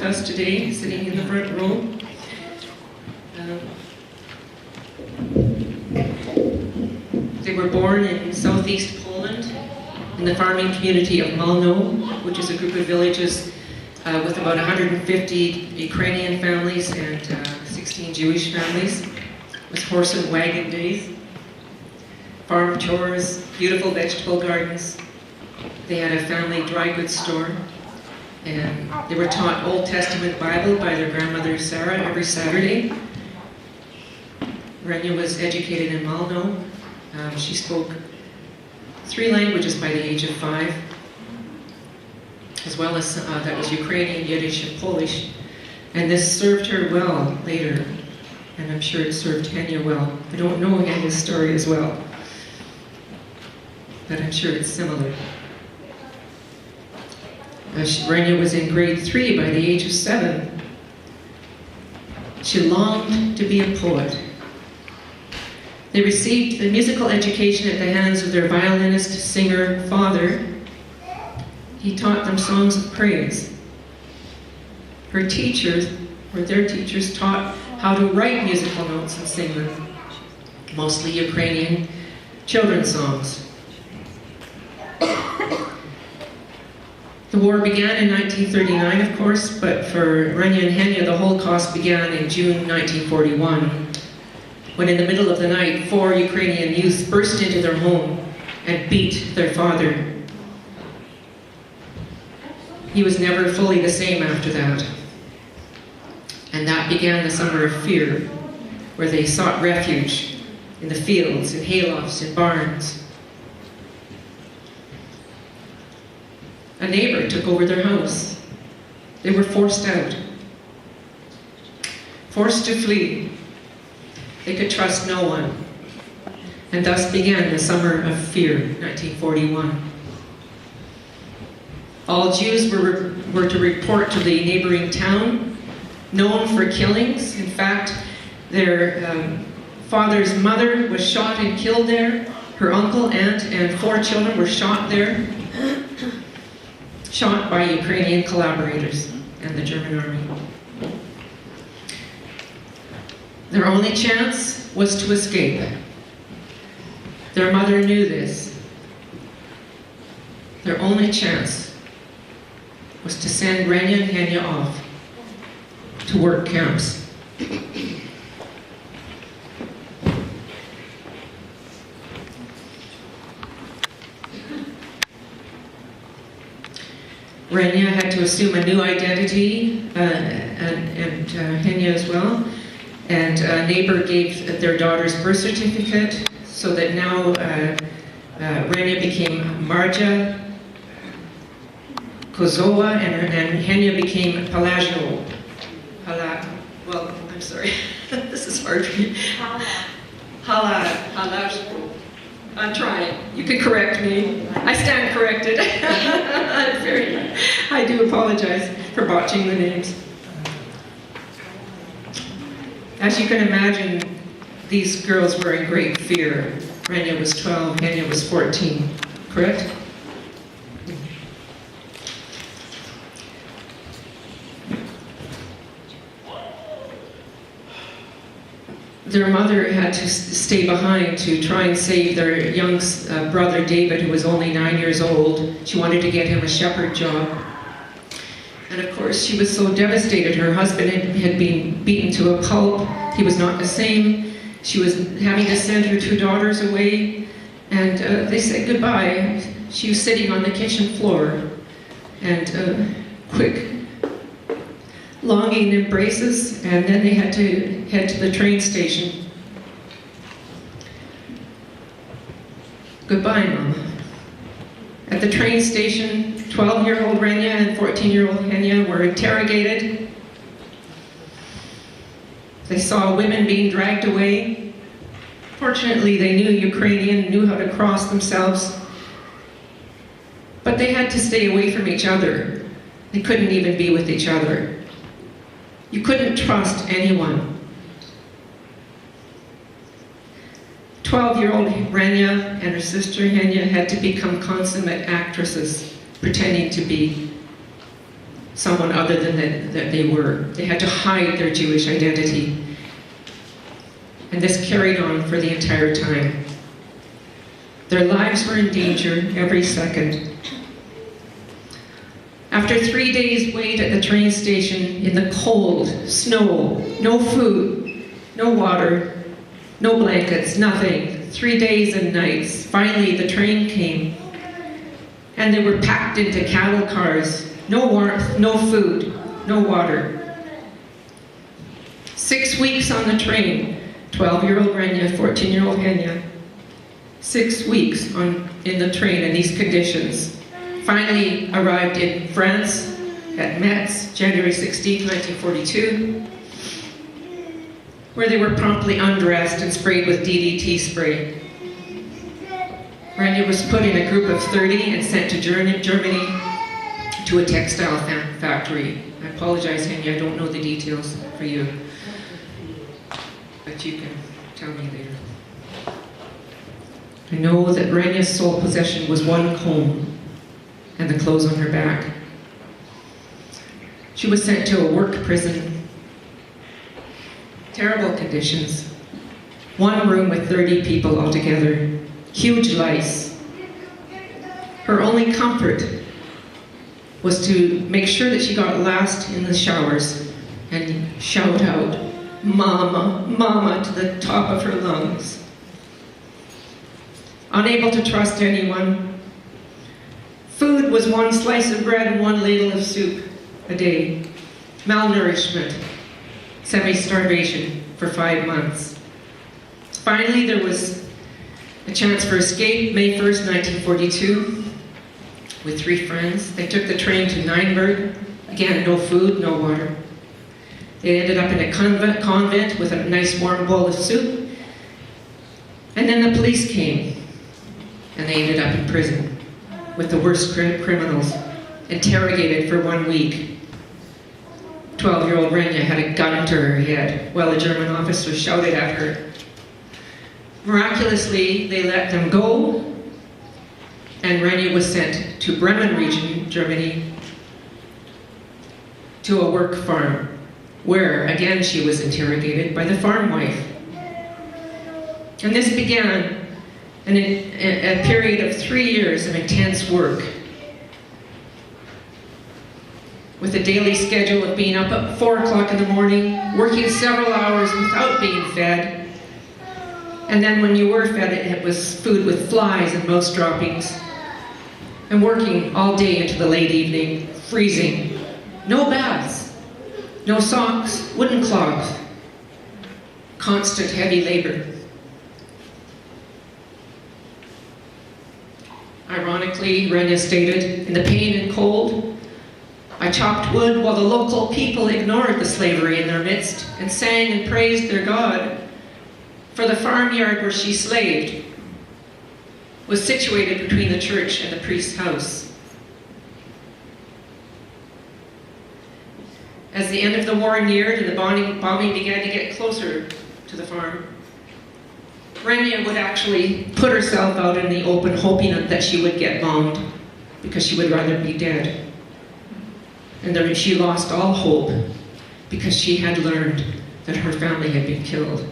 us today, sitting in the front row. They were born in southeast Poland, in the farming community of Malno, which is a group of villages with about 150 Ukrainian families and 16 Jewish families. It was horse and wagon days, farm chores, beautiful vegetable gardens. They had a family dry goods store, and they were taught Old Testament Bible by their grandmother Sarah every Saturday. Renia was educated in Malno. She spoke 3 languages by the age of 5, as well as that was Ukrainian, Yiddish, and Polish. And this served her well later, and I'm sure it served Henya well. I don't know Henya's story as well, but I'm sure it's similar. Renia was in grade 3 by the age of 7. She longed to be a poet. They received a musical education at the hands of their violinist, singer, father. He taught them songs of praise. Her teachers, or their teachers, taught how to write musical notes and sing them, mostly Ukrainian children's songs. The war began in 1939, of course, but for Renia and Henya, the Holocaust began in June 1941, when in the middle of the night, 4 Ukrainian youths burst into their home and beat their father. He was never fully the same after that. And that began the summer of fear, where they sought refuge in the fields, in haylofts, in barns. A neighbor took over their house. They were forced out, forced to flee. They could trust no one. And thus began the summer of fear, 1941. All Jews were to report to the neighboring town, known for killings. In fact, their father's mother was shot and killed there. Her uncle, aunt, and 4 children were shot there. Shot by Ukrainian collaborators and the German army. Their only chance was to escape. Their mother knew this. Their only chance was to send Renia and Henya off to work camps. Renia had to assume a new identity, and Henya as well. And a neighbor gave their daughter's birth certificate, so that now Renia became Marja Kozowa, and Henya became Pelagio. Well, I'm sorry, this is hard for me. Halashko. I'm trying. You can correct me. I stand corrected. I do apologize for botching the names. As you can imagine, these girls were in great fear. Renia was 12, Henya was 14, correct? Their mother had to stay behind to try and save their young brother David, who was only 9 years old. She wanted to get him a shepherd job. And of course, she was so devastated. Her husband had been beaten to a pulp. He was not the same. She was having to send her 2 daughters away. And they said goodbye. She was sitting on the kitchen floor. And quick, longing embraces. And then they had to head to the train station. Goodbye, Mama. At the train station, 12-year-old Renia and 14-year-old Henya were interrogated. They saw women being dragged away. Fortunately, they knew Ukrainian, knew how to cross themselves. But they had to stay away from each other. They couldn't even be with each other. You couldn't trust anyone. 12-year-old Renia and her sister Henya had to become consummate actresses, pretending to be someone other than that they were. They had to hide their Jewish identity. And this carried on for the entire time. Their lives were in danger every second. After 3 days' wait at the train station in the cold, snow, no food, no water, no blankets, nothing, 3 days and nights, finally the train came. And they were packed into cattle cars, no warmth, no food, no water. 6 weeks on the train, 12-year-old Renia, 14-year-old Henya, 6 weeks in the train in these conditions. Finally arrived in France at Metz, January 16, 1942, where they were promptly undressed and sprayed with DDT spray. Renia was put in a group of 30 and sent to Germany to a textile factory. I apologize, Henry, I don't know the details for you, but you can tell me later. I know that Renia's sole possession was one comb and the clothes on her back. She was sent to a work prison. Terrible conditions. One room with 30 people altogether. Huge lice. Her only comfort was to make sure that she got last in the showers and shout out, "Mama, Mama," to the top of her lungs. Unable to trust anyone. Food was one slice of bread and one ladle of soup a day. Malnourishment, semi-starvation for 5 months. Finally, there was a chance for escape, May 1st, 1942, with 3 friends. They took the train to Nijmegen. Again, no food, no water. They ended up in a convent with a nice warm bowl of soup. And then the police came, and they ended up in prison with the worst criminals, interrogated for 1 week. 12-year-old Renia had a gun to her head while a German officer shouted at her. Miraculously, they let them go, and Renia was sent to Bremen region, Germany, to a work farm, where again she was interrogated by the farm wife. And this began a period of 3 years of intense work, with a daily schedule of being up at 4 o'clock in the morning, working several hours without being fed, and then when you were fed, it was food with flies and mouse droppings, and working all day into the late evening, freezing, no baths, no socks, wooden clogs, constant heavy labor. Ironically, Renia stated, in the pain and cold, I chopped wood while the local people ignored the slavery in their midst and sang and praised their God, for the farmyard where she slaved was situated between the church and the priest's house. As the end of the war neared and the bombing began to get closer to the farm, Renia would actually put herself out in the open, hoping that she would get bombed, because she would rather be dead. And then she lost all hope, because she had learned that her family had been killed.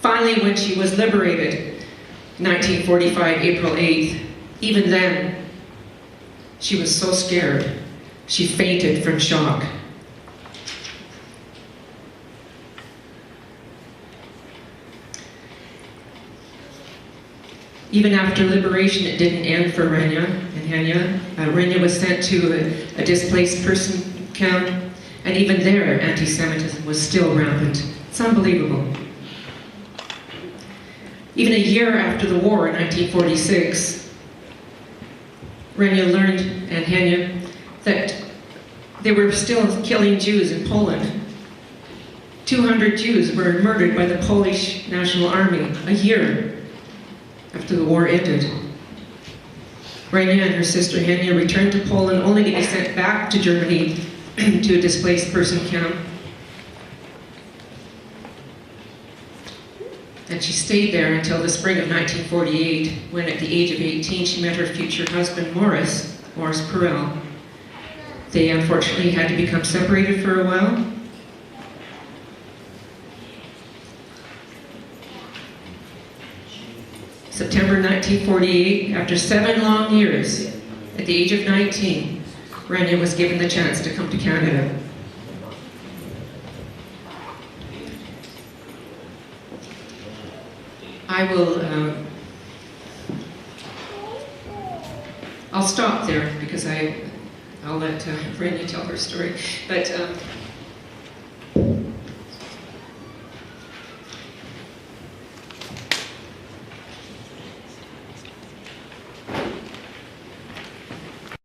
Finally, when she was liberated, 1945, April 8th, even then, she was so scared, she fainted from shock. Even after liberation, it didn't end for Renia and Henya. Renia was sent to a displaced person camp, and even there, anti-Semitism was still rampant. It's unbelievable. Even a year after the war, in 1946, Renia learned, and Henya, that they were still killing Jews in Poland. 200 Jews were murdered by the Polish National Army a year after the war ended. Renia and her sister Henya returned to Poland only to be sent back to Germany to a displaced person camp. And And she stayed there until the spring of 1948, when at the age of 18 she met her future husband, Morris Perel. They unfortunately had to become separated for a while. September 1948, after 7 long years, at the age of 19, Rania was given the chance to come to Canada. I'll stop there because I'll let Rania tell her story. But